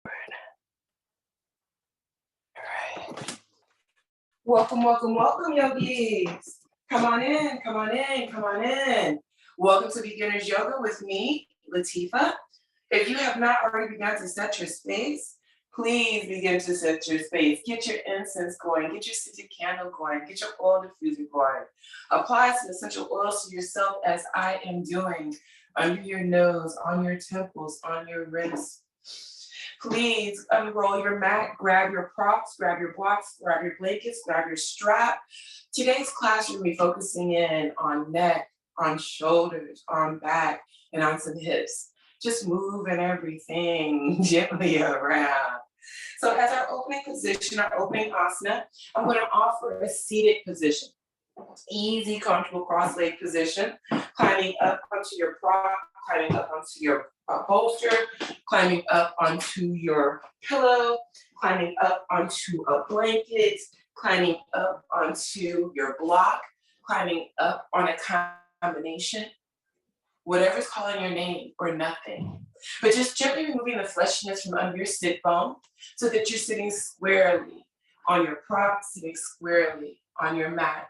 All right. Welcome, welcome, welcome, yogis. Come on in, come on in, come on in. Welcome to Beginners Yoga with me, Latifa. If you have not already begun to set your space, please begin to set your space. Get your incense going, get your scented candle going, get your oil diffuser going. Apply some essential oils to yourself as I am doing under your nose, on your temples, on your wrists. Please unroll your mat, grab your props, grab your blocks, grab your blankets, grab your strap. Today's class, we're going to be focusing in on neck, on shoulders, on back, and on some hips. Just moving everything gently around. So as our opening position, our opening asana, I'm going to offer a seated position. Easy, comfortable cross-leg position, climbing up onto your prop, climbing up onto your bolster, climbing up onto your pillow, climbing up onto a blanket, climbing up onto your block, climbing up on a combination, whatever's calling your name or nothing. But just gently removing the fleshiness from under your sit bone so that you're sitting squarely on your prop, sitting squarely on your mat.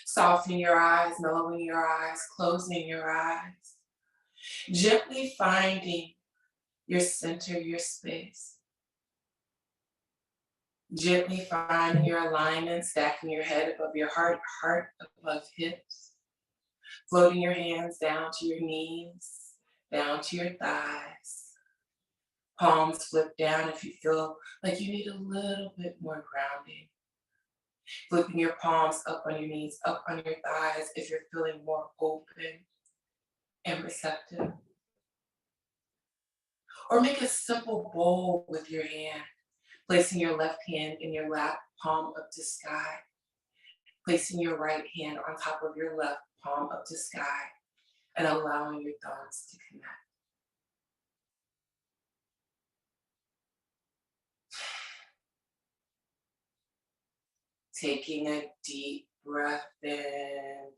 Softening your eyes, mellowing your eyes, closing your eyes. Gently finding your center, your space. Gently finding your alignment, stacking your head above your heart, heart above hips. Floating your hands down to your knees, down to your thighs. Palms flip down if you feel like you need a little bit more grounding. Flipping your palms up on your knees, up on your thighs if you're feeling more open and receptive. Or make a simple bowl with your hand, placing your left hand in your lap, palm up to sky. Placing your right hand on top of your left, palm up to sky, and allowing your thoughts to connect. Taking a deep breath in.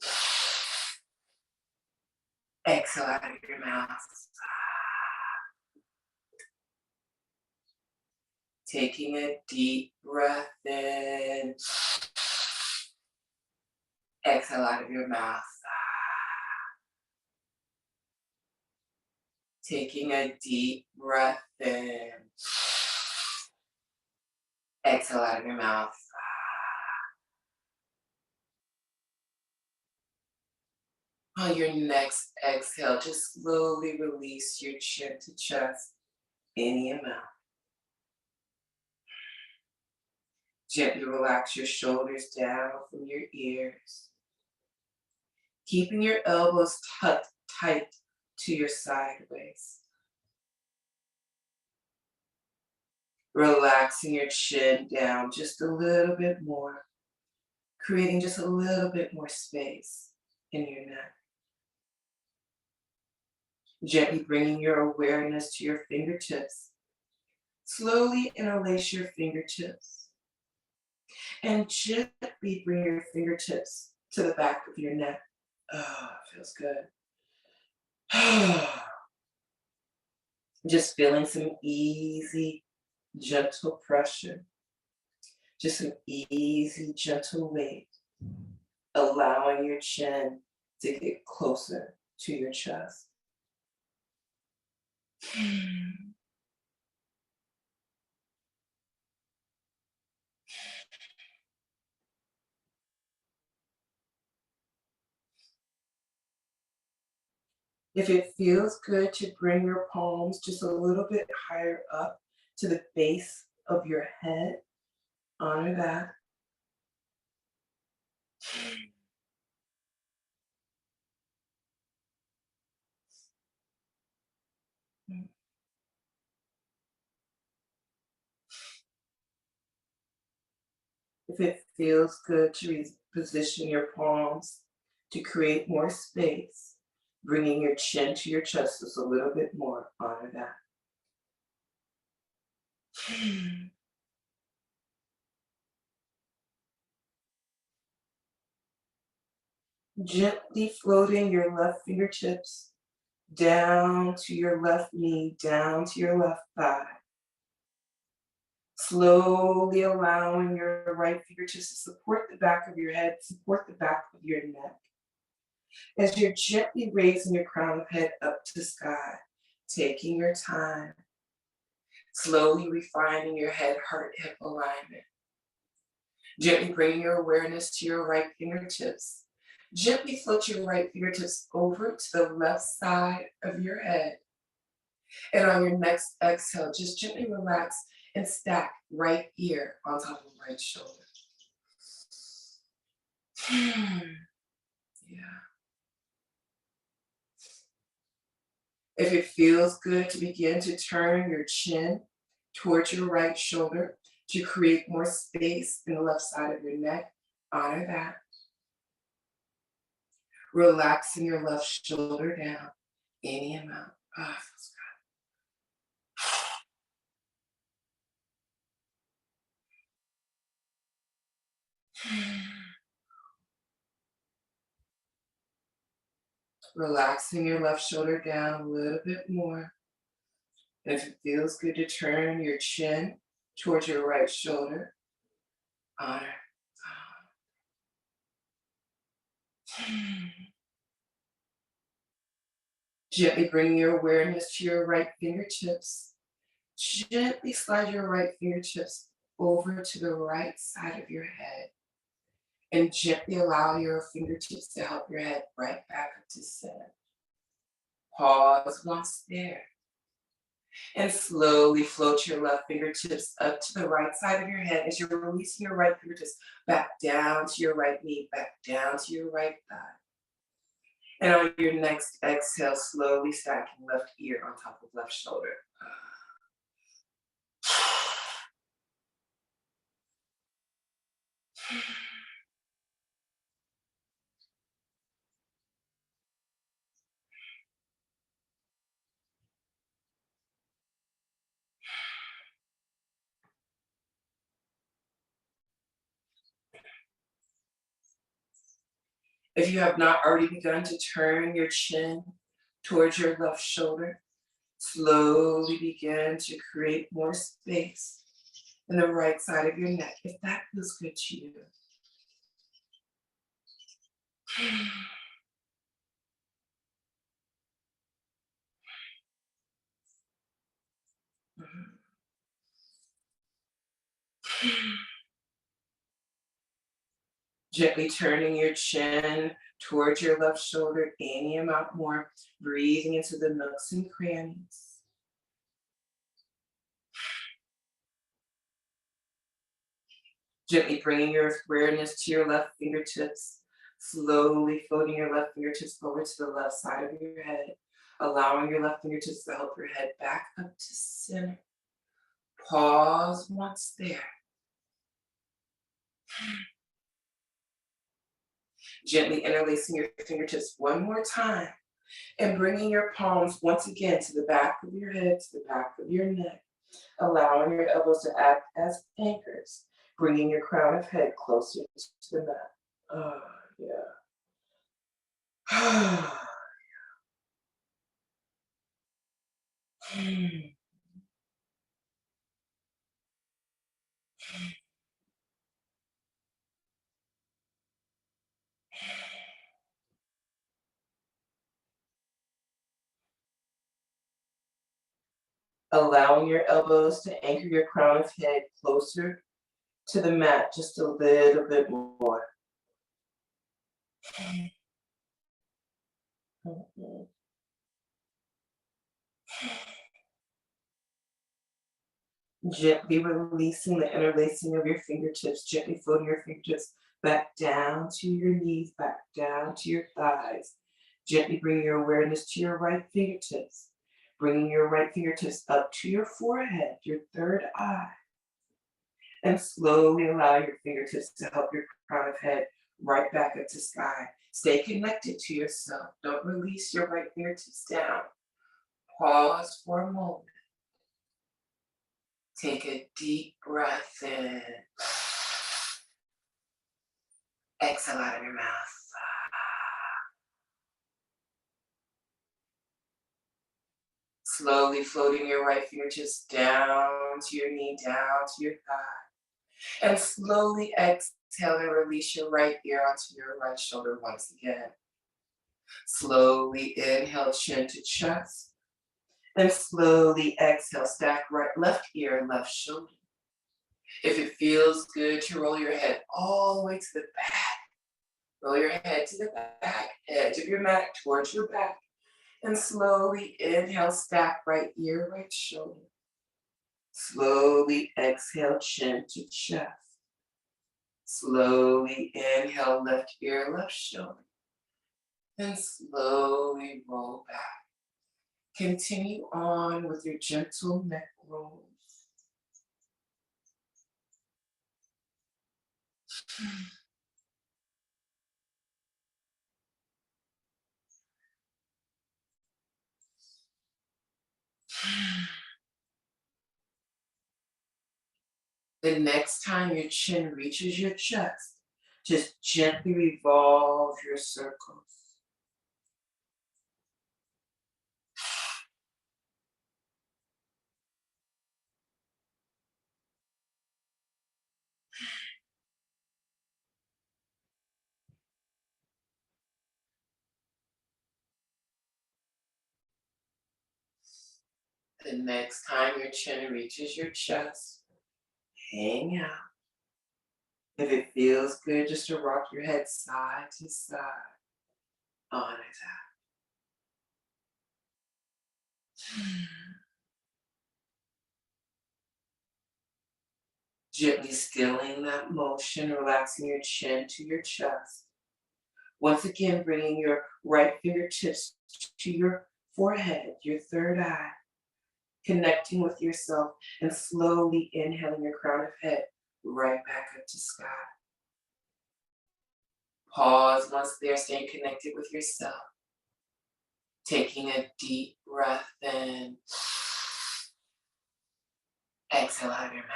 Exhale out of your mouth. Taking a deep breath in. Exhale out of your mouth. Taking a deep breath in. Exhale out of your mouth. On your next exhale, just slowly release your chin to chest, any amount. Gently relax your shoulders down from your ears. Keeping your elbows tucked tight to your sideways. Relaxing your chin down just a little bit more, creating just a little bit more space in your neck. Gently bringing your awareness to your fingertips. Slowly interlace your fingertips. And gently bring your fingertips to the back of your neck. Oh, it feels good. Just feeling some easy, gentle pressure. Just some easy, gentle weight. Allowing your chin to get closer to your chest. If it feels good to bring your palms just a little bit higher up to the base of your head, honor that. If it feels good to position your palms to create more space, bringing your chin to your chest just a little bit more, honor that. Gently floating your left fingertips down to your left knee, down to your left thigh. Slowly allowing your right fingertips to support the back of your head, support the back of your neck. As you're gently raising your crown of head up to the sky, taking your time, slowly refining your head, heart, hip alignment. Gently bring your awareness to your right fingertips. Gently float your right fingertips over to the left side of your head. And on your next exhale, just gently relax and stack right ear on top of right shoulder. Yeah. If it feels good to begin to turn your chin towards your right shoulder to create more space in the left side of your neck, honor that. Relaxing your left shoulder down any amount. Ah, feels good. Relaxing your left shoulder down a little bit more. And if it feels good to turn your chin towards your right shoulder, honor. Gently bring your awareness to your right fingertips. Gently slide your right fingertips over to the right side of your head. And gently allow your fingertips to help your head right back up to center. Pause once there. And slowly float your left fingertips up to the right side of your head as you're releasing your right fingertips back down to your right knee, back down to your right thigh. And on your next exhale, slowly stacking left ear on top of left shoulder. If you have not already begun to turn your chin towards your left shoulder, slowly begin to create more space in the right side of your neck, if that feels good to you. Gently turning your chin towards your left shoulder, any amount more, breathing into the nooks and crannies. Gently bringing your awareness to your left fingertips, slowly floating your left fingertips over to the left side of your head, allowing your left fingertips to help your head back up to center. Pause once there. Gently interlacing your fingertips one more time and bringing your palms once again to the back of your head, to the back of your neck, allowing your elbows to act as anchors, bringing your crown of head closer to the mat. Oh, yeah. Allowing your elbows to anchor your crown of head closer to the mat just a little bit more. Gently releasing the interlacing of your fingertips, gently floating your fingertips back down to your knees, back down to your thighs. Gently bring your awareness to your right fingertips, bringing your right fingertips up to your forehead, your third eye. And slowly allow your fingertips to help your crown of head right back up to sky. Stay connected to yourself. Don't release your right fingertips down. Pause for a moment. Take a deep breath in. Exhale out of your mouth. Slowly floating your right fingertips down to your knee, down to your thigh. And slowly exhale and release your right ear onto your right shoulder once again. Slowly inhale, chin to chest. And slowly exhale, stack right, left ear, left shoulder. If it feels good to roll your head all the way to the back, roll your head to the back, edge of your mat towards your back. And slowly inhale, stack right ear, right shoulder. Slowly exhale, chin to chest. Slowly inhale, left ear, left shoulder. And slowly roll back. Continue on with your gentle neck rolls. The next time your chin reaches your chest, just gently revolve your circles. The next time your chin reaches your chest, hang out. If it feels good, just to rock your head side to side on its back. Gently stilling that motion, relaxing your chin to your chest. Once again, bringing your right fingertips to your forehead, your third eye, connecting with yourself and slowly inhaling your crown of head right back up to sky. Pause once there, staying connected with yourself. Taking a deep breath in. Exhale out of your mouth.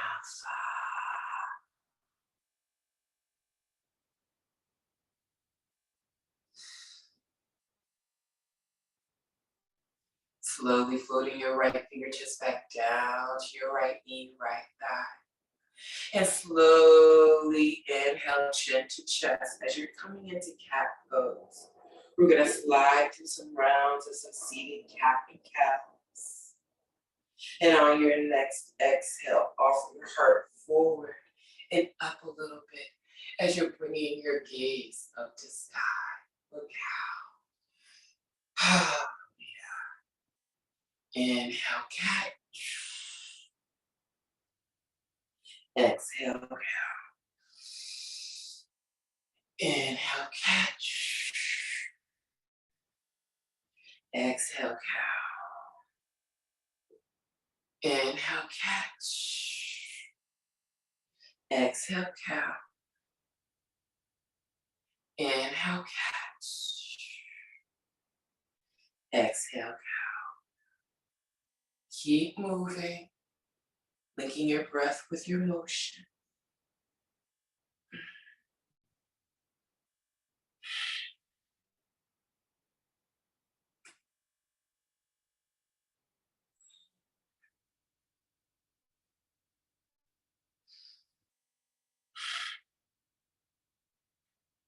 Slowly floating your right fingertips back down to your right knee, right thigh. And slowly inhale, chin to chest as you're coming into cat pose. We're gonna slide through some rounds of some seated cat and cows. And on your next exhale, offer your heart forward and up a little bit as you're bringing your gaze up to sky. Look out. Inhale, cat. Exhale, cow. Inhale, cat. Exhale, cow. Inhale, cat. Exhale, cow. Inhale, cat. Exhale, cow. Keep moving, linking your breath with your motion.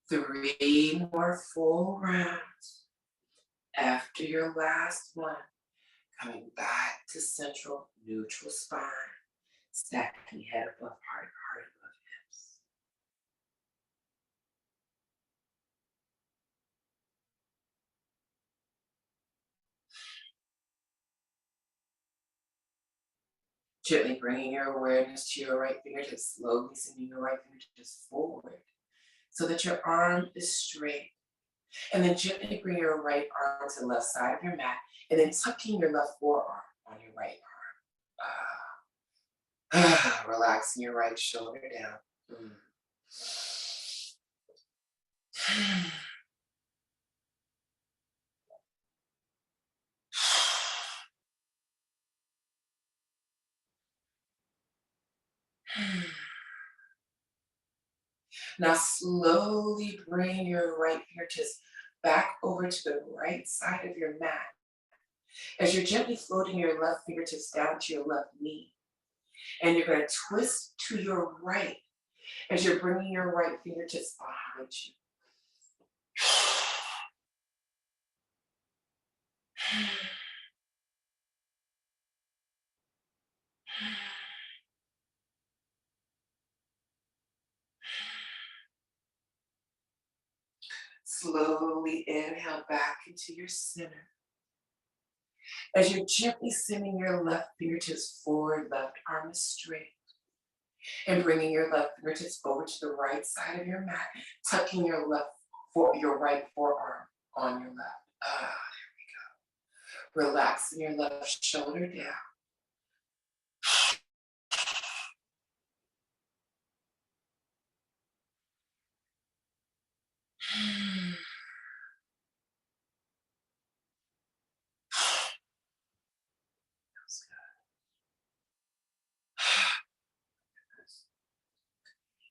Three more full rounds. After your last one, coming back to central neutral spine, stacking head above heart, heart above hips. Gently bringing your awareness to your right fingertips, slowly sending your right fingertips forward so that your arm is straight. And then gently bring your right arm to the left side of your mat and then tucking your left forearm on your right arm. Relaxing your right shoulder down. Now slowly bring your right fingertips back over to the right side of your mat As you're gently floating your left fingertips down to your left knee, and you're going to twist to your right as you're bringing your right fingertips behind you. Slowly inhale back into your center. As you're gently sending your left fingertips forward, left arm is straight, and bringing your left fingertips over to the right side of your mat, tucking your right forearm on your left. There we go. Relaxing your left shoulder down.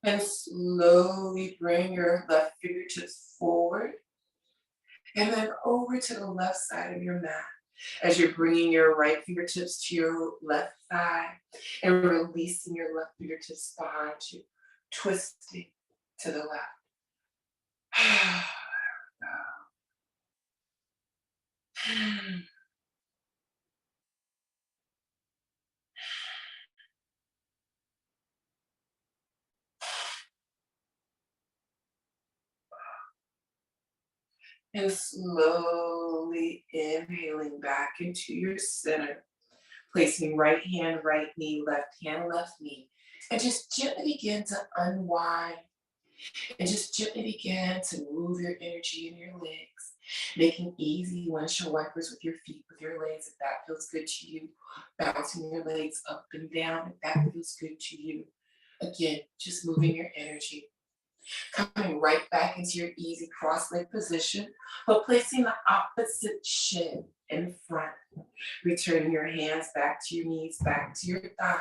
And slowly bring your left fingertips forward and then over to the left side of your mat as you're bringing your right fingertips to your left thigh and releasing your left fingertips behind you, twisting to the left. And slowly inhaling back into your center, placing right hand, right knee, left hand, left knee, and just gently begin to unwind and just gently begin to move your energy in your legs, making easy windshield wipers with your feet, with your legs, if that feels good to you, bouncing your legs up and down, if that feels good to you. Again, just moving your energy. Coming right back into your easy cross-leg position, but placing the opposite shin in front. Returning your hands back to your knees, back to your thighs.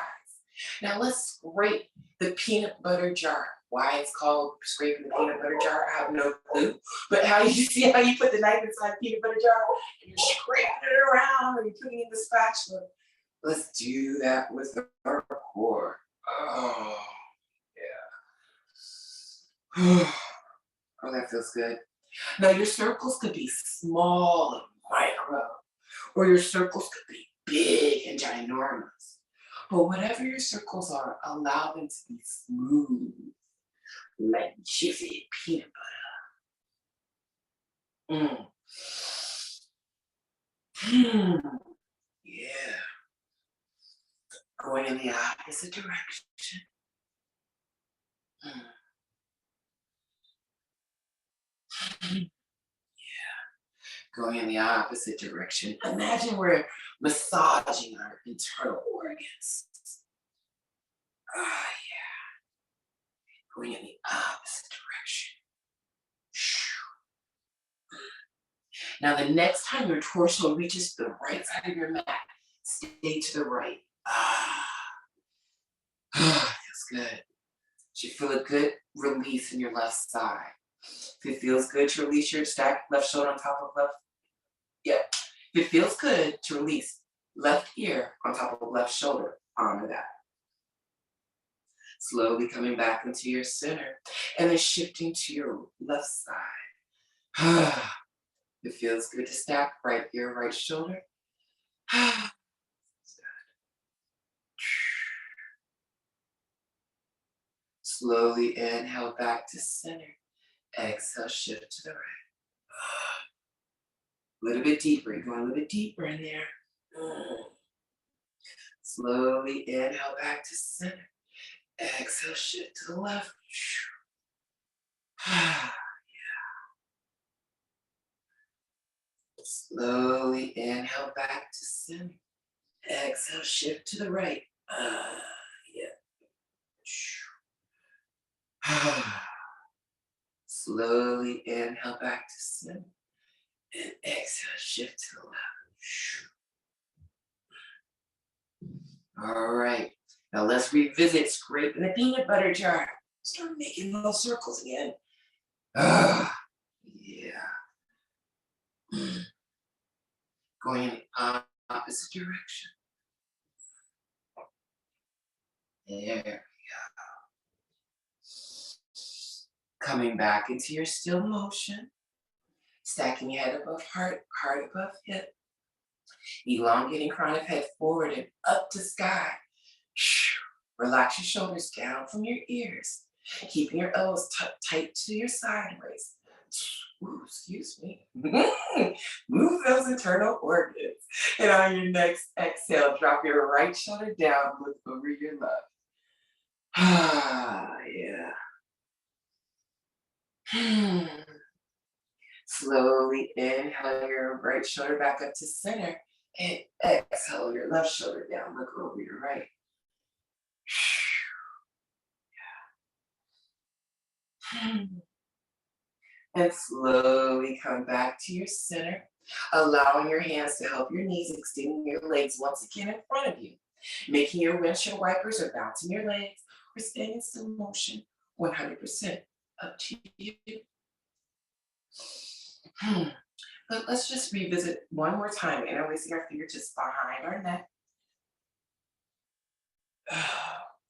Now let's scrape the peanut butter jar. Why it's called scraping the peanut butter jar, I have no clue. But how you see how you put the knife inside the peanut butter jar and you're scraping it around and you're putting it in the spatula. Let's do that with our core. Oh, yeah. Oh, that feels good. Now your circles could be small and micro, or your circles could be big and ginormous. But whatever your circles are, allow them to be smooth, like juicy peanut butter. Yeah. Going in the opposite direction. Going in the opposite direction. Imagine we're massaging our internal organs. Yeah. Going in the opposite direction. Now, the next time your torso reaches the right side of your mat, stay to the right. Feels good. Should feel a good release in your left side. If it feels good to release your stacked left shoulder on top of left, yeah. If it feels good to release left ear on top of left shoulder, honor that. Slowly coming back into your center and then shifting to your left side. It feels good to stack right ear, right shoulder. Slowly inhale back to center. Exhale, shift to the right. A little bit deeper. You're going a little bit deeper in there. Slowly inhale back to center. Exhale, shift to the left. Yeah. Slowly inhale back to center. Exhale, shift to the right. Yeah. Slowly inhale back to center. And exhale, shift to the left. All right. Now let's revisit scraping the peanut butter jar. Start making those circles again. Yeah. going in the opposite direction. There. Coming back into your still motion, stacking head above heart, heart above hip, elongating crown of head forward and up to sky. Relax your shoulders down from your ears, keeping your elbows tucked tight to your sideways. Ooh, excuse me. Move those internal organs. And on your next exhale, drop your right shoulder down, look over your left. Ah, yeah. Slowly inhale your right shoulder back up to center and exhale your left shoulder down, look over your right. And slowly come back to your center, allowing your hands to help your knees, extending your legs once again in front of you, making your windshield wipers or bouncing your legs or staying in still motion 100% up to you. But let's just revisit one more time, interlacing our fingertips behind our neck.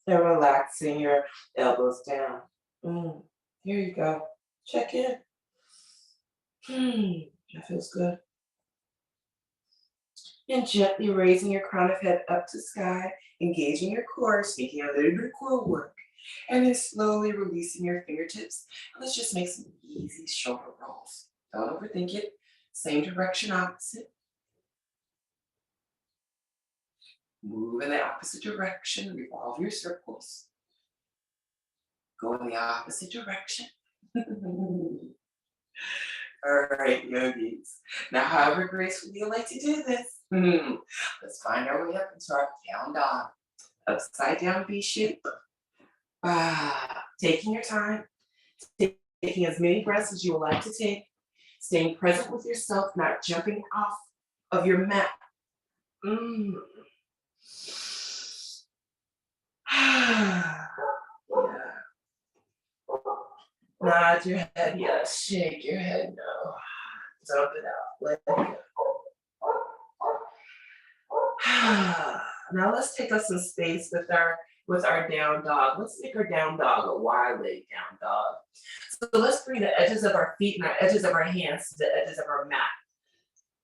And relaxing your elbows down. Here you go. Check in. That feels good. And gently raising your crown of head up to sky, engaging your core, making a little bit of core work. And then slowly releasing your fingertips. And let's just make some easy shoulder rolls. Don't overthink it. Same direction, opposite. Move in the opposite direction, revolve your circles. Go in the opposite direction. All right, yogis. Now, however gracefully you like to do this, let's find our way up into our down dog. Upside down V shape. Taking your time, taking as many breaths as you would like to take, staying present with yourself, not jumping off of your mat. Yeah. Nod your head, yes. Shake your head, no. Dump it out. Let it go. Now let's take up some space with our down dog. Let's make our down dog a wide leg down dog. So let's bring the edges of our feet and our edges of our hands to the edges of our mat.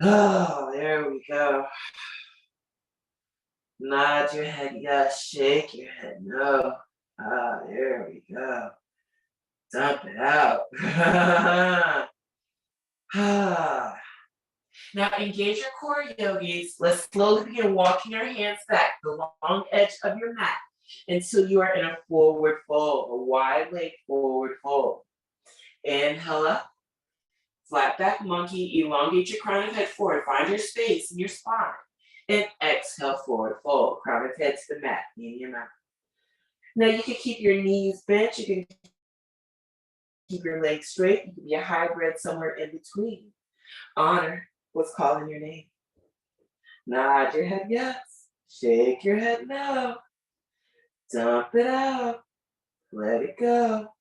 Oh, there we go. Nod your head, yes. Shake your head, no. There we go. Dump it out. Now engage your core, yogis. Let's slowly begin walking your hands back, the long edge of your mat, until you are in a forward fold, a wide leg forward fold. Inhale up, flat back monkey, elongate your crown of head forward, find your space in your spine. And exhale, forward fold, crown of head to the mat, in your mouth. Now you can keep your knees bent, you can keep your legs straight, you can be a hybrid somewhere in between. Honor what's calling your name. Nod your head yes, shake your head no. Dump it out, let it go.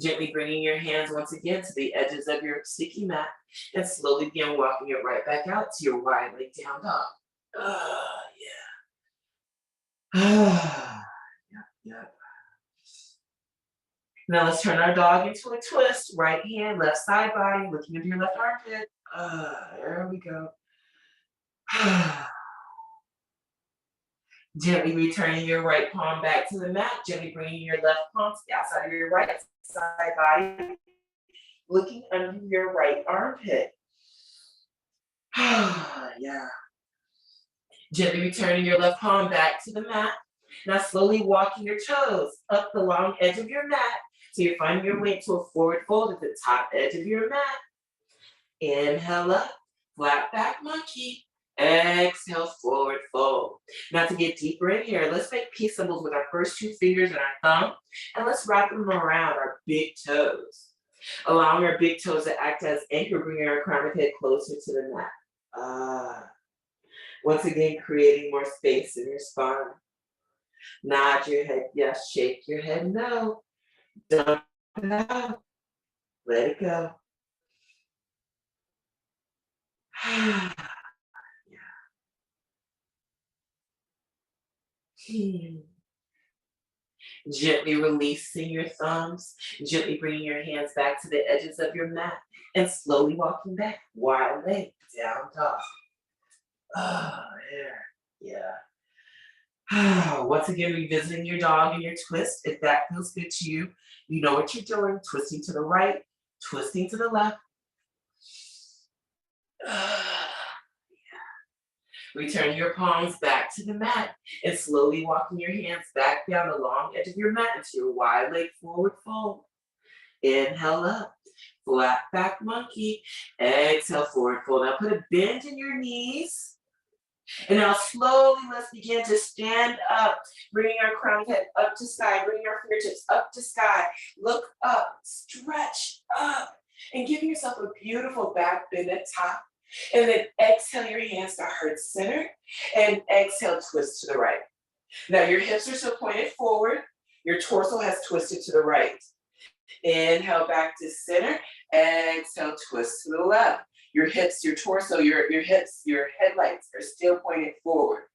Gently bringing your hands once again to the edges of your sticky mat and slowly begin walking it right back out to your wide leg down dog. Yep. Now let's turn our dog into a twist. Right hand, left side body, looking into your left armpit. There we go. Gently returning your right palm back to the mat. Gently bringing your left palm to the outside of your right side body, looking under your right armpit. Yeah. Gently returning your left palm back to the mat. Now slowly walking your toes up the long edge of your mat. So you're finding your way to a forward fold at the top edge of your mat. Inhale up, flat back monkey. Exhale, forward fold. Now to get deeper in here, let's make peace symbols with our first two fingers and our thumb. And let's wrap them around our big toes. Allowing our big toes to act as anchor, bringing our crown of head closer to the mat. Once again, creating more space in your spine. Nod your head yes, shake your head no. Dump it out. Let it go. Gently releasing your thumbs, gently bringing your hands back to the edges of your mat, and slowly walking back, wide leg, down dog. Oh, there. Yeah. Once again, revisiting your dog and your twist. If that feels good to you, you know what you're doing. Twisting to the right, twisting to the left. Return your palms back to the mat and slowly walking your hands back down the long edge of your mat into your wide leg forward fold. Inhale up, flat back monkey. Exhale, forward fold. Now put a bend in your knees. And now slowly let's begin to stand up, bringing our crown head up to sky, bringing our fingertips up to sky. Look up, stretch up, and give yourself a beautiful back bend at top. And then exhale your hands to heart center, and exhale, twist to the right. Now your hips are still pointed forward. Your torso has twisted to the right. Inhale back to center, exhale, twist to the left. Your hips, your torso, your hips, your headlights are still pointed forward.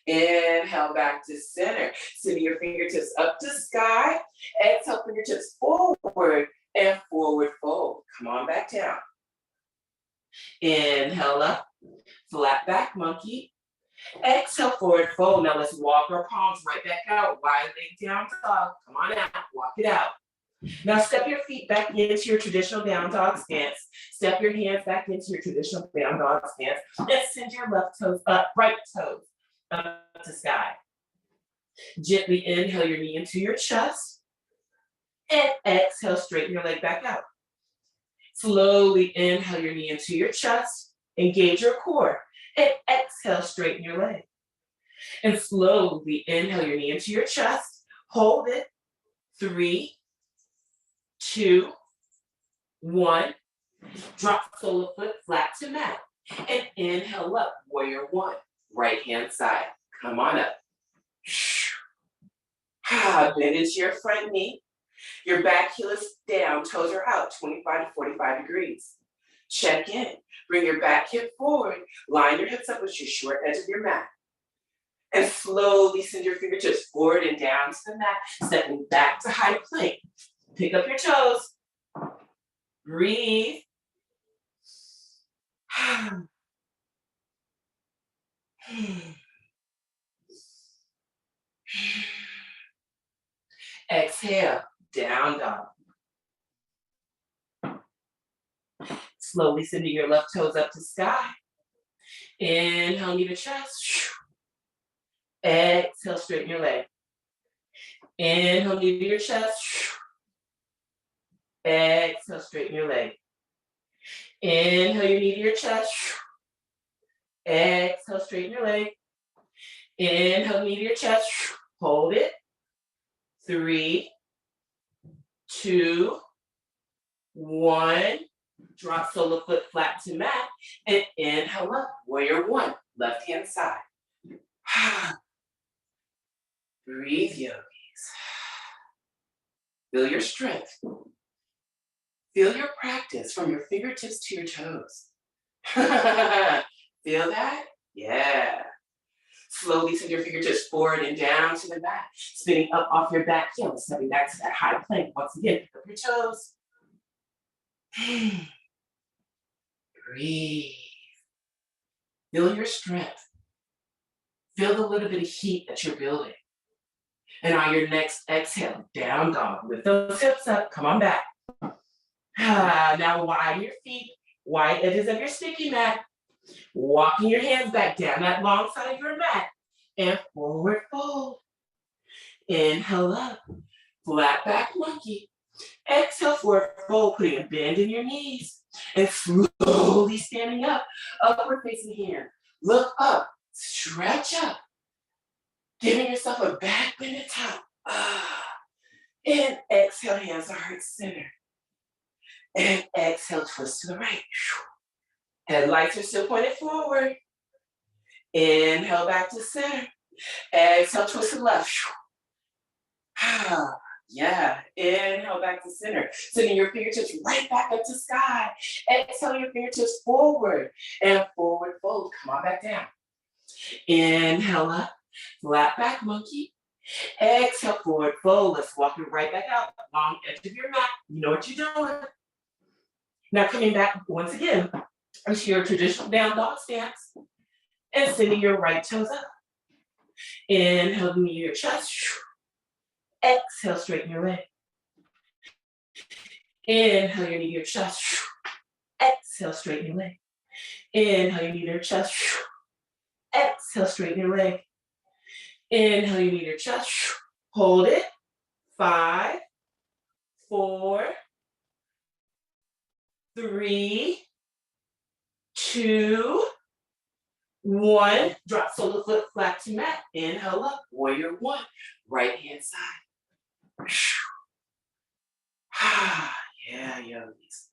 Inhale back to center. Sending your fingertips up to sky. Exhale, fingertips forward and forward fold. Come on back down. Inhale up, flat back monkey. Exhale, forward fold. Now let's walk our palms right back out. Wide leg down dog. Come on out, walk it out. Now step your feet back into your traditional down dog stance. Step your hands back into your traditional down dog stance. And send your left toes up, right toes up to sky. Gently inhale your knee into your chest. And exhale, straighten your leg back out. Slowly inhale your knee into your chest. Engage your core. And exhale, straighten your leg. And slowly inhale your knee into your chest. Hold it. 3, 2, 1. Drop sole of foot flat to mat. And inhale up, warrior 1. Right hand side. Come on up. Bend into your front knee. Your back heel is down, toes are out, 25 to 45 degrees. Check in. Bring your back hip forward. Line your hips up with your short edge of your mat. And slowly send your fingertips forward and down to the mat, stepping back to high plank. Pick up your toes. Breathe. Exhale, down dog. Slowly sending your left toes up to sky. Inhale, knee to chest. Exhale, straighten your leg. Inhale, knee to your chest. Exhale, straighten your leg. Inhale your knee to your chest. Exhale, straighten your leg. Inhale, knee to your chest. Hold it. 3, 2, 1. Drop sole of foot flat to mat. And inhale up, warrior 1, left hand side. Breathe, yogis. Feel your strength. Feel your practice from your fingertips to your toes. Feel that? Yeah. Slowly send your fingertips forward and down to the mat, spinning up off your back heel, stepping back to that high plank. Once again, pick up your toes. Breathe. Feel your strength. Feel the little bit of heat that you're building. And on your next exhale, down dog. Lift those hips up. Come on back. Now widen your feet, wide edges of your sticky mat. Walking your hands back down that long side of your mat. And forward fold. Inhale up. Flat back monkey. Exhale, forward fold, putting a bend in your knees. And slowly standing up. Upward facing hand. Look up. Stretch up. Giving yourself a back bend at top. And exhale, hands to heart center. And exhale, twist to the right. Headlights are still pointed forward. Inhale back to center. Exhale, twist to the left. Yeah, inhale back to center. Sending your fingertips right back up to sky. Exhale your fingertips forward and forward fold. Come on back down. Inhale up, flat back monkey. Exhale, forward fold. Let's walk it right back out. Long edge of your mat. You know what you're doing. Now coming back once again into your traditional down dog stance and sending your right toes up. Inhale, knee to your chest. Exhale, straighten your leg. Inhale, your knee to your chest. Exhale, straighten your leg. Inhale, your knee to your chest. Exhale, straighten your leg. Inhale, your knee to your chest. Hold it. 5, 4, 3, 2, 1. Drop solar foot flat to mat. Inhale up. Warrior 1. Right hand side. Yeah, yogis.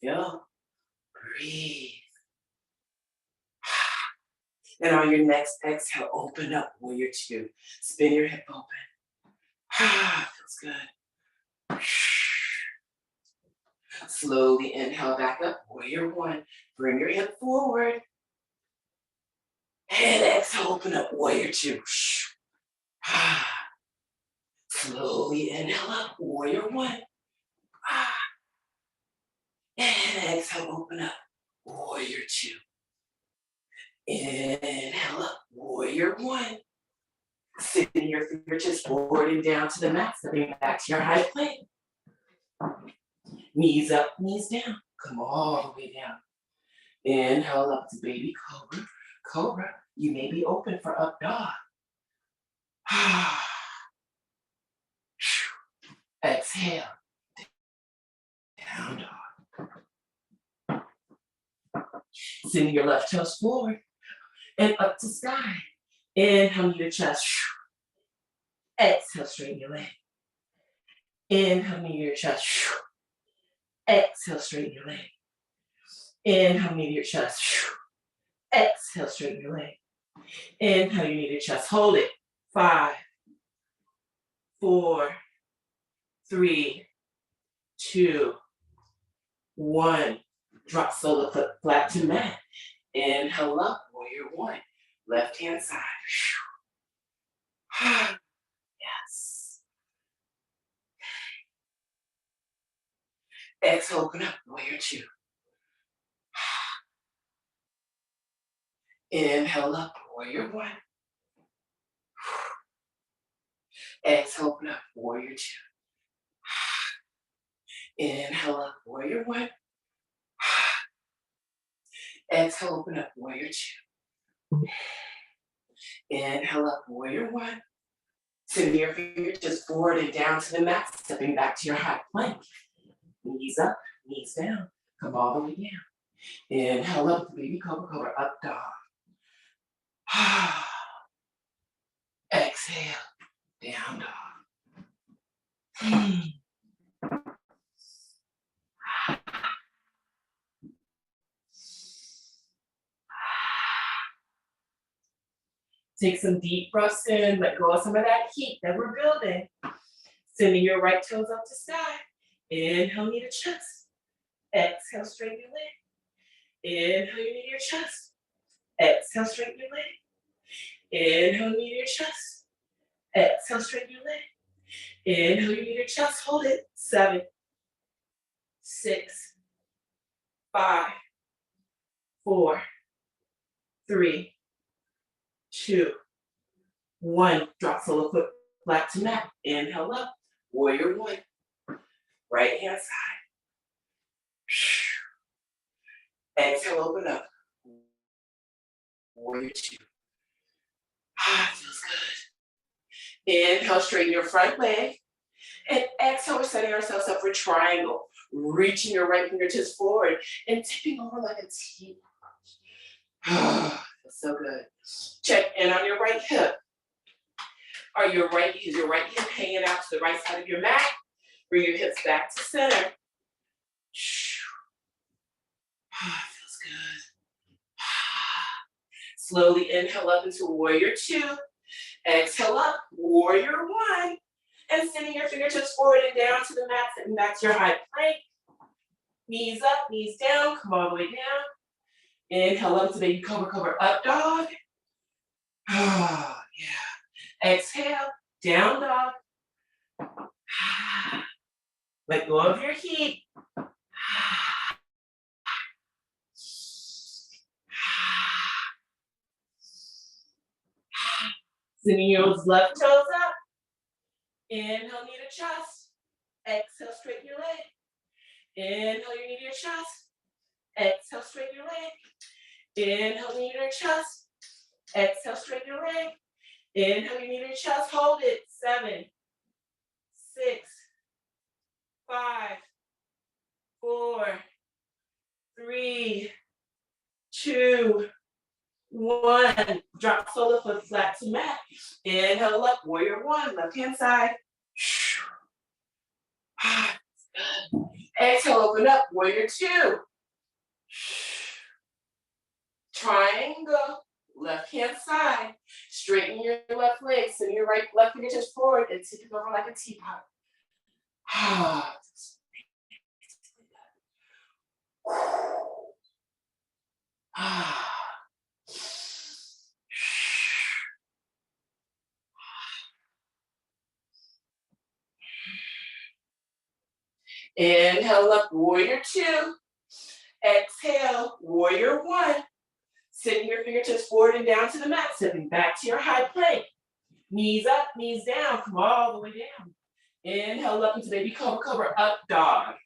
Feel. Breathe. And on your next exhale, open up, warrior 2. Spin your hip open. Feels good. Slowly inhale back up, warrior 1. Bring your hip forward. And exhale, open up, warrior 2. Slowly inhale up, warrior 1. And exhale, open up, warrior 2. Inhale up, warrior 1. Sitting your fingertips forward and down to the mat, stepping back to your high plank. Knees up, knees down. Come all the way down. Inhale up to baby cobra. Cobra, you may be open for up dog. Exhale. Down dog. Sending your left toes forward and up to sky. Inhale, your chest. Exhale, straighten your leg. Inhale, your chest. Exhale, straighten your leg. Inhale, knee to your chest. Exhale, straighten your leg. Inhale, your knee to your chest. Hold it. 5, 4, 3, 2, 1. Drop solar foot flat to mat. Inhale up, warrior 1. Left hand side. Yes. Exhale, open up, warrior 2. Inhale up, warrior 1. Exhale, open up, warrior 2. Inhale up, warrior 1. Exhale, open up, warrior 2. Inhale up, warrior 1. Send your fingertips forward and down to the mat, stepping back to your high plank. Knees up, knees down. Come all the way down. Inhale up, baby cobra, cobra, up dog. Exhale, down dog. Take some deep breaths in, let go of some of that heat that we're building. Sending your right toes up to sky. Inhale, knee to chest. Exhale, straighten your leg. Inhale, your knee to your chest. Exhale, straighten your leg. Inhale, knee to your chest. Exhale, straighten your leg. Inhale, your knee to your chest. Hold it. 7, 6, 5, 4, 3, 2, 1. Drop solar foot flat to mat. Inhale up. Warrior 1. Right hand side. Exhale, open up. Warrior 2. Feels good. Inhale, straighten your front leg. And exhale, we're setting ourselves up for triangle. Reaching your right fingertips forward and tipping over like a teapot. Feels so good. Check in on your right hip. Is your right hip hanging out to the right side of your mat? Bring your hips back to center. Feels good. Slowly inhale up into warrior 2. Exhale up, warrior 1. And sending your fingertips forward and down to the mat, sitting back to your high plank. Knees up, knees down, come all the way down. Inhale up to baby cobra, up dog. Oh, yeah. Exhale, down dog. Let go of your heat. Sending your left toes up. Inhale, knee to chest. Exhale, straighten your leg. Inhale, your knee to your chest. Exhale, straighten your leg. Inhale, knee to your chest. Exhale, straighten your leg. Inhale, your knee to your chest. Hold it. 7, 6, 5, 4, 3, 2, 1. Drop solar foot flat to mat. Inhale up, warrior one, left hand side. Exhale, open up, warrior two. Triangle, left hand side. Straighten your left leg, send your left fingertips forward and tip it over like a teapot. Inhale up, warrior two. Exhale, warrior one. Sending your fingertips forward and down to the mat, stepping back to your high plank. Knees up, knees down, come all the way down. Inhale up into baby cobra, up dog.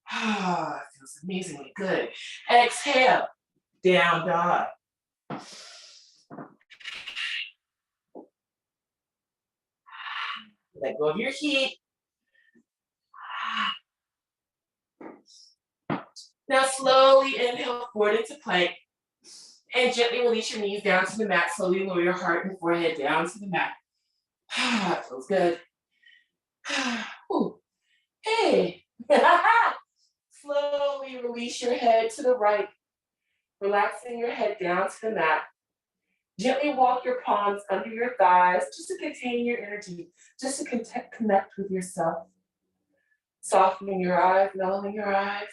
Feels amazingly good. Exhale, down dog. Let go of your heat. Now slowly inhale forward into plank and gently release your knees down to the mat. Slowly lower your heart and forehead down to the mat. Feels good. Ooh. Hey. Slowly release your head to the right, relaxing your head down to the mat. Gently walk your palms under your thighs just to contain your energy, just to connect with yourself. Softening your eyes, mellowing your eyes.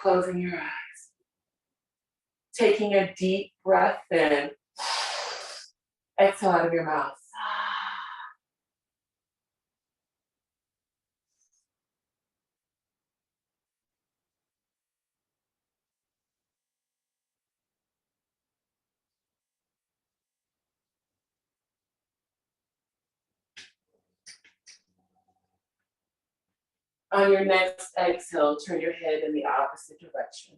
Closing your eyes. Taking a deep breath in. Exhale out of your mouth. On your next exhale, turn your head in the opposite direction.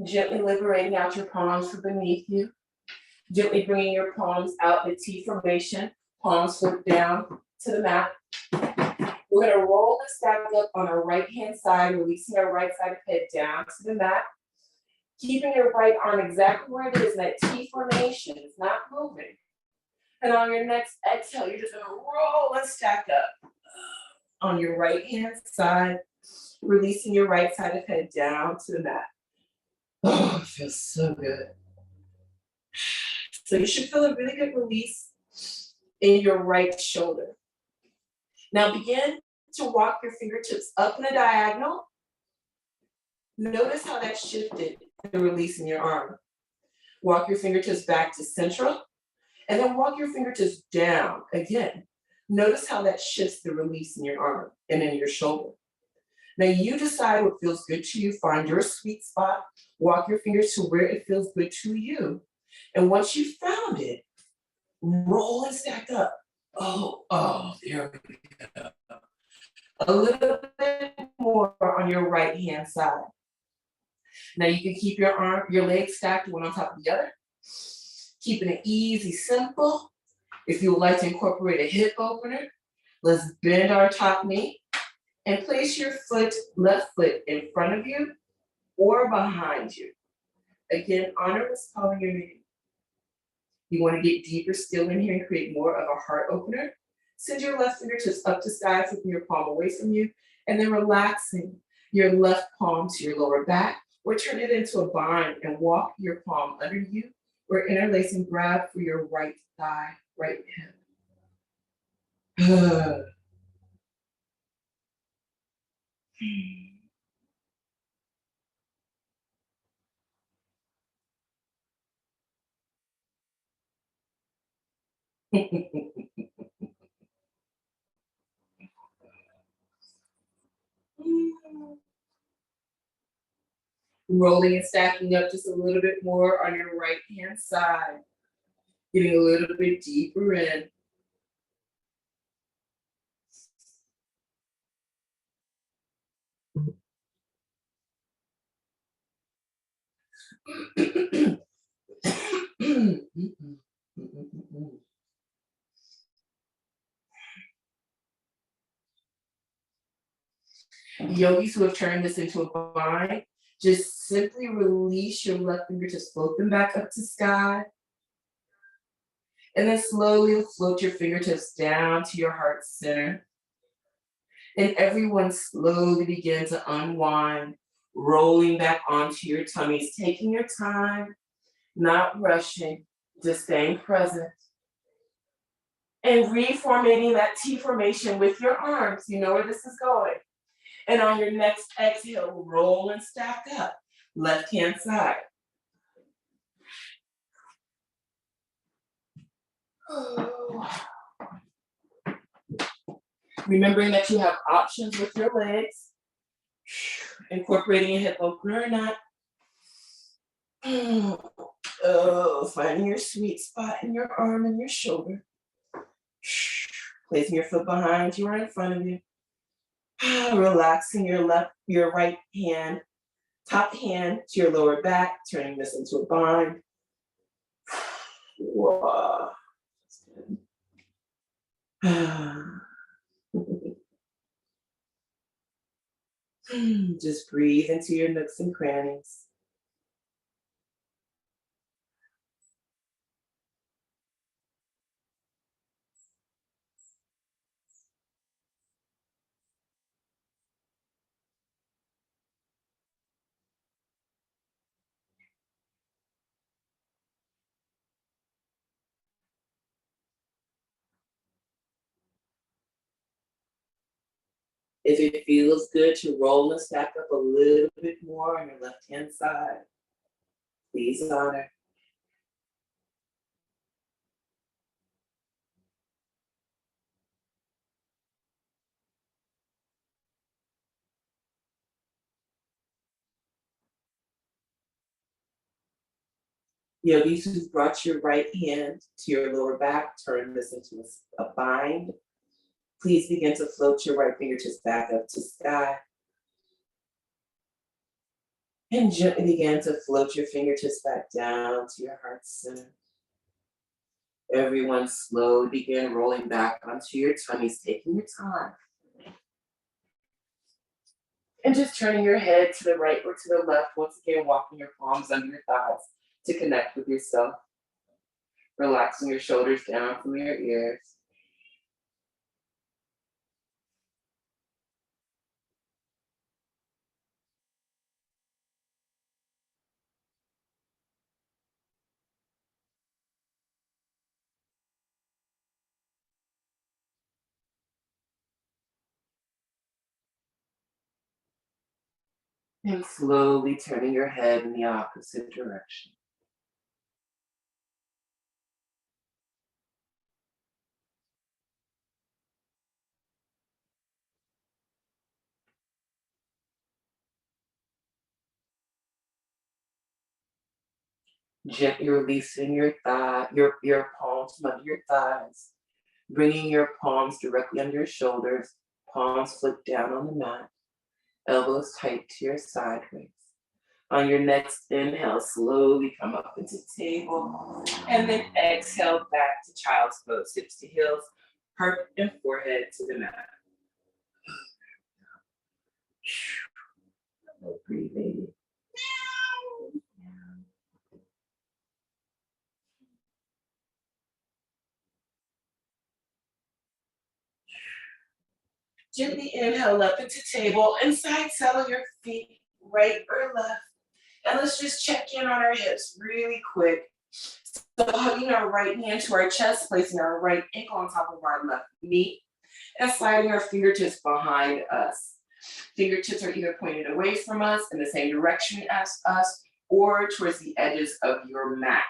Gently liberating out your palms from beneath you. Gently bringing your palms out in T formation. Palms flip down to the mat. We're going to roll the stack up on our right hand side, releasing our right side of head down to the mat. Keeping your right arm exactly where it is in that T formation. It's not moving. And on your next exhale, you're just going to roll and stack up on your right hand side, releasing your right side of head down to the mat. Oh, it feels so good. So you should feel a really good release in your right shoulder. Now begin to walk your fingertips up in a diagonal. Notice how that shifted the release in your arm. Walk your fingertips back to central, and then walk your fingertips down again. Notice how that shifts the release in your arm and in your shoulder. Now you decide what feels good to you, find your sweet spot, walk your fingers to where it feels good to you. And once you found it, roll and stack up. Oh, there we go. A little bit more on your right hand side. Now you can keep your legs stacked one on top of the other. Keeping it easy, simple. If you would like to incorporate a hip opener, let's bend our top knee and place your left foot in front of you or behind you. Again, honor what's calling your name. You want to get deeper still in here and create more of a heart opener? Send your left fingertips up to sky, flipping your palm away from you, and then relaxing your left palm to your lower back, or turn it into a bind and walk your palm under you, or interlace and grab for your right thigh, right hip. Rolling and stacking up just a little bit more on your right hand side, getting a little bit deeper in. Yogis who have turned this into a bind, just simply release your left fingertips, float them back up to sky, and then slowly float your fingertips down to your heart center. And everyone slowly begin to unwind, rolling back onto your tummies, taking your time, not rushing, just staying present. And reformatting that T formation with your arms. You know where this is going. And on your next exhale, roll and stack up, left hand side. Oh. Remembering that you have options with your legs, incorporating a hip opener or not. Oh, finding your sweet spot in your arm and your shoulder. Placing your foot behind you or in front of you. Relaxing your right hand, top hand to your lower back, turning this into a bind. Whoa. Just breathe into your nooks and crannies. If it feels good to roll and stack up a little bit more on your left-hand side, please honor. Yogis who've brought your right hand to your lower back, turn this into a bind. Please begin to float your right fingertips back up to sky. And gently begin to float your fingertips back down to your heart center. Everyone slowly begin rolling back onto your tummies, taking your time. And just turning your head to the right or to the left, once again, walking your palms under your thighs to connect with yourself. Relaxing your shoulders down from your ears. And slowly turning your head in the opposite direction. Gently releasing your palms from under your thighs, bringing your palms directly under your shoulders, palms flipped down on the mat, elbows tight to your sideways. On your next inhale, slowly come up into table, and then exhale back to child's pose, hips to heels, heart and forehead to the mat. Breathe, baby. Gently inhale up into table and side settle your feet, right or left. And let's just check in on our hips really quick. So hugging our right knee into our chest, placing our right ankle on top of our left knee, and sliding our fingertips behind us. Fingertips are either pointed away from us in the same direction as us or towards the edges of your mat.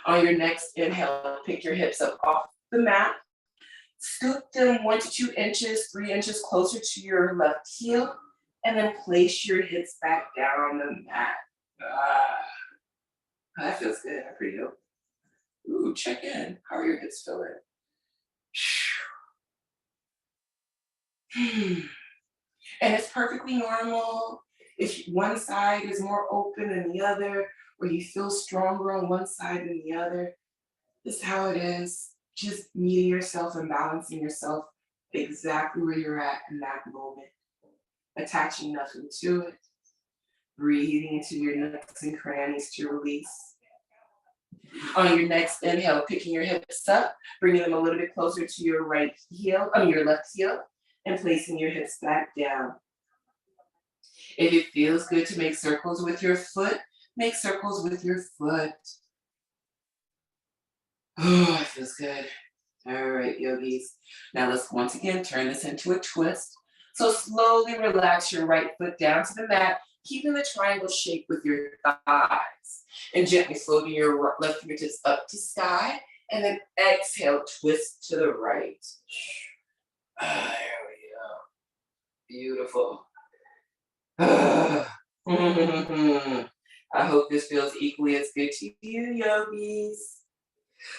On your next inhale, pick your hips up off the mat, scoop them 1 to 2 inches, 3 inches closer to your left heel, and then place your hips back down on the mat. That feels good. I'm pretty dope. Ooh, check in. How are your hips feeling? And it's perfectly normal if one side is more open than the other, or you feel stronger on one side than the other. This is how it is. Just meeting yourself and balancing yourself exactly where you're at in that moment. Attaching nothing to it. Breathing into your nooks and crannies to release. On your next inhale, picking your hips up, bringing them a little bit closer to your your left heel, and placing your hips back down. If it feels good to make circles with your foot, make circles with your foot. Oh, it feels good. All right, yogis. Now let's once again turn this into a twist. So slowly relax your right foot down to the mat, keeping the triangle shape with your thighs. And gently floating your left fingertips up to sky. And then exhale, twist to the right. There we go. Beautiful. I hope this feels equally as good to you, yogis.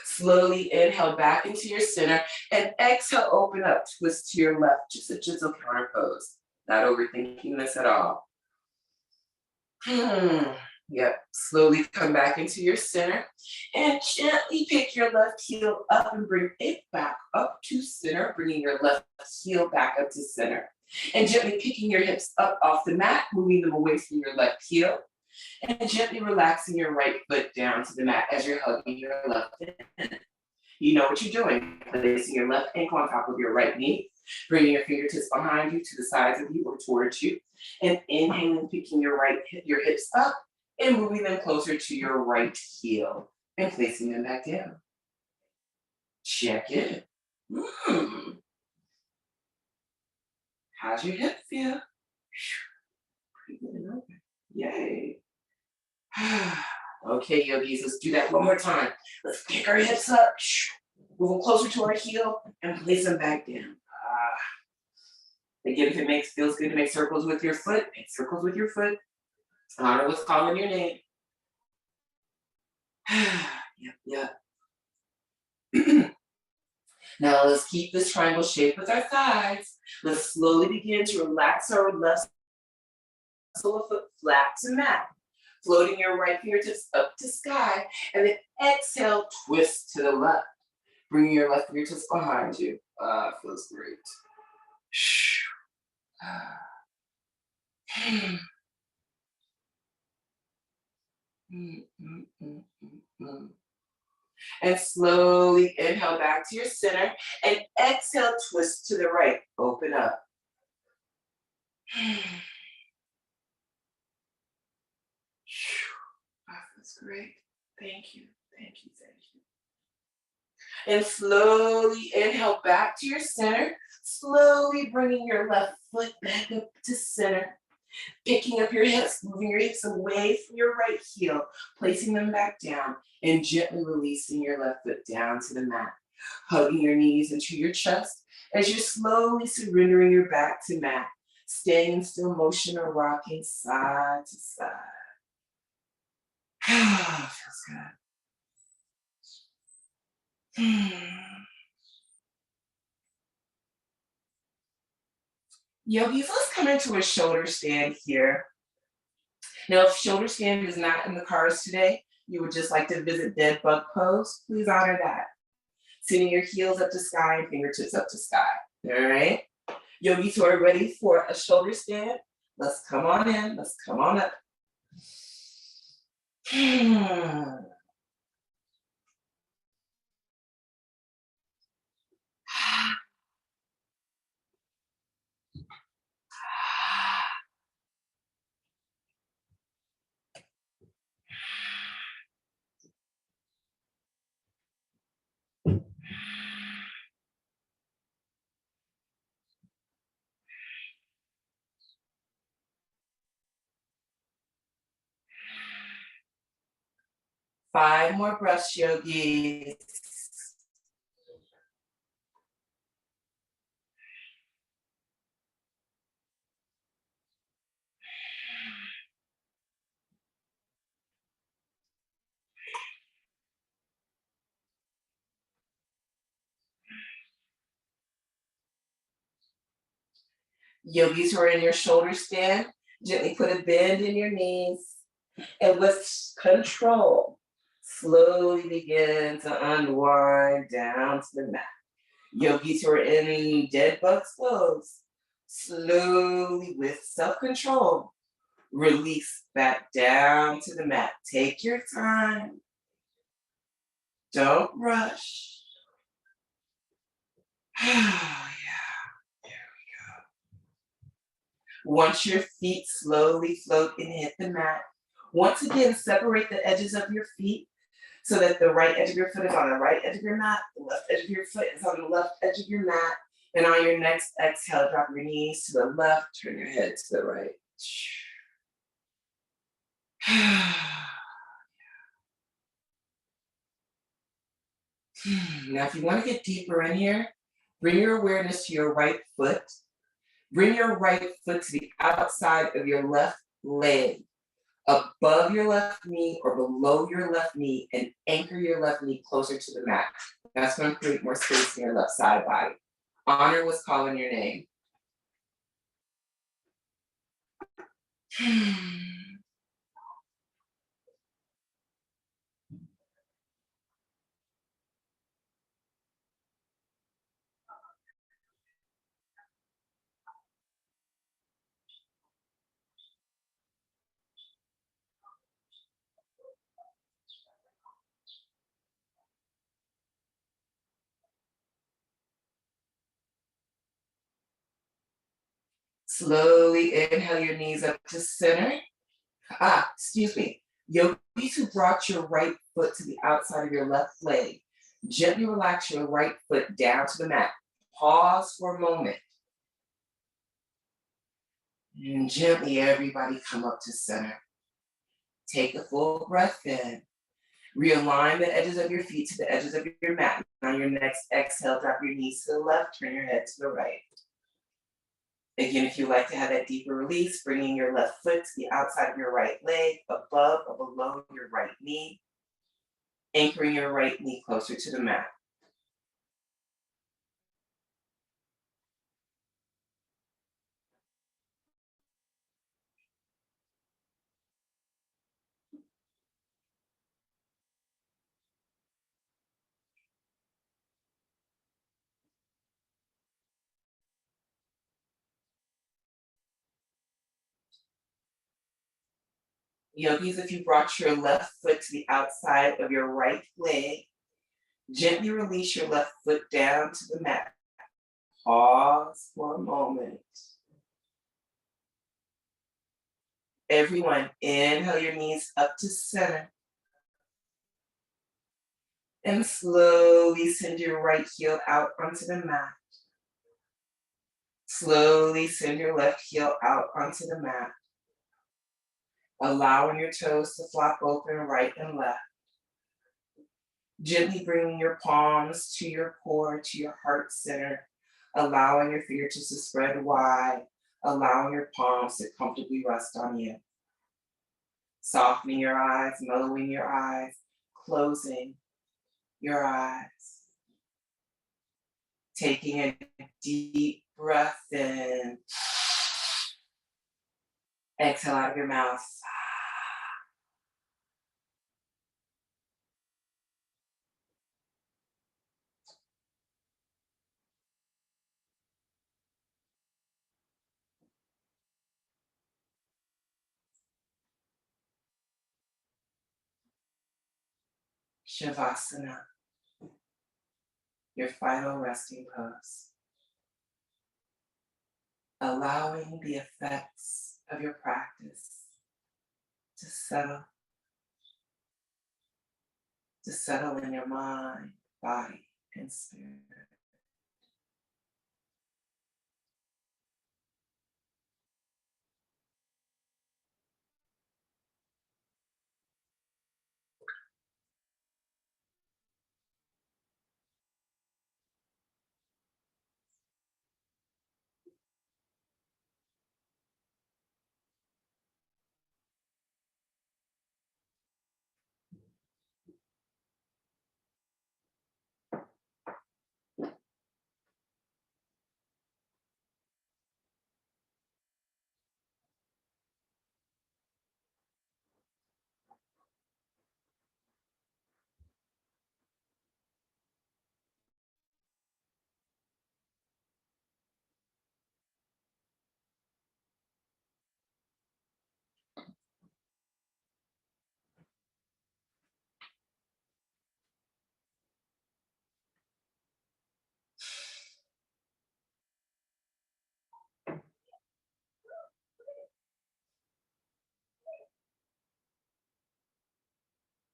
Slowly inhale back into your center and exhale, open up, twist to your left, just a gentle counter pose. Not overthinking this at all. Yep, slowly come back into your center and gently pick your left heel up and bring it back up to center, bringing your left heel back up to center. And gently picking your hips up off the mat, moving them away from your left heel, and gently relaxing your right foot down to the mat as you're hugging your left in. You know what you're doing. Placing your left ankle on top of your right knee, bringing your fingertips behind you to the sides of you or towards you, and inhaling, picking your hips up and moving them closer to your right heel and placing them back down. Check in. How's your hip feel? Pretty good and open. Yay. Okay, yogis, let's do that one more time. Let's pick our hips up, move them closer to our heel, and place them back down. Again, if it feels good to make circles with your foot, make circles with your foot. Honor what's calling your name. Yep. Now let's keep this triangle shape with our thighs. Let's slowly begin to relax our left solar foot flat to mat. Floating your right fingertips up to sky, and then exhale, twist to the left. Bringing your left fingertips behind you. Feels great. And slowly inhale back to your center, and exhale, twist to the right. Open up. That's great. Thank you. And slowly inhale back to your center, slowly bringing your left foot back up to center. Picking up your hips, moving your hips away from your right heel, placing them back down, and gently releasing your left foot down to the mat. Hugging your knees into your chest as you're slowly surrendering your back to mat, staying in still motion or rocking side to side. Feels good. Yogis, let's come into a shoulder stand here. Now, if shoulder stand is not in the cards today, you would just like to visit dead bug pose, please honor that. Sending your heels up to sky and fingertips up to sky. All right? Yogis who are ready for a shoulder stand, let's come on in, let's come on up. 5 more breaths, yogis. Yogis who are in your shoulder stand, gently put a bend in your knees. And with control, slowly begin to unwind down to the mat. Yogis who are in dead bug pose, slowly with self-control, release back down to the mat. Take your time. Don't rush. Yeah. Once your feet slowly float and hit the mat, once again, separate the edges of your feet so that the right edge of your foot is on the right edge of your mat, the left edge of your foot is on the left edge of your mat, and on your next exhale, drop your knees to the left, turn your head to the right. Now, if you want to get deeper in here, bring your awareness to your right foot. Bring your right foot to the outside of your left leg, above your left knee or below your left knee, and anchor your left knee closer to the mat. That's going to create more space in your left side body. Honor what's calling your name. Slowly inhale your knees up to center. Excuse me. Yogis who brought your right foot to the outside of your left leg, gently relax your right foot down to the mat. Pause for a moment. And gently, everybody come up to center. Take a full breath in. Realign the edges of your feet to the edges of your mat. On your next exhale, drop your knees to the left, turn your head to the right. Again, if you like to have that deeper release, bringing your left foot to the outside of your right leg, above or below your right knee, anchoring your right knee closer to the mat. Yogis, if you brought your left foot to the outside of your right leg, gently release your left foot down to the mat. Pause for a moment. Everyone, inhale your knees up to center. And slowly send your right heel out onto the mat. Slowly send your left heel out onto the mat. Allowing your toes to flop open right and left. Gently bringing your palms to your core, to your heart center. Allowing your fingertips to spread wide. Allowing your palms to comfortably rest on you. Softening your eyes, mellowing your eyes, closing your eyes. Taking a deep breath in. Exhale out of your mouth. Shavasana, your final resting pose. Allowing the effects of your practice to settle in your mind, body, and spirit.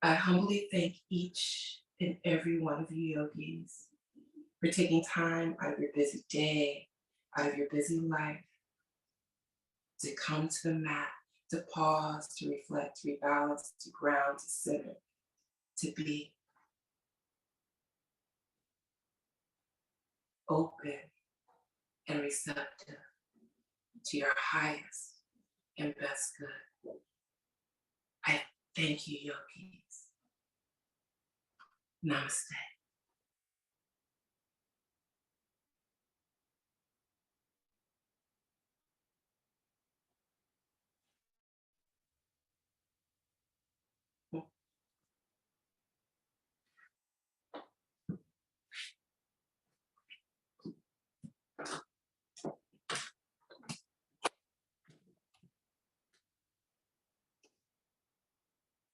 I humbly thank each and every one of you yogis for taking time out of your busy day, out of your busy life, to come to the mat, to pause, to reflect, to rebalance, to ground, to center, to be open and receptive to your highest and best good. I thank you, yogis. Namaste.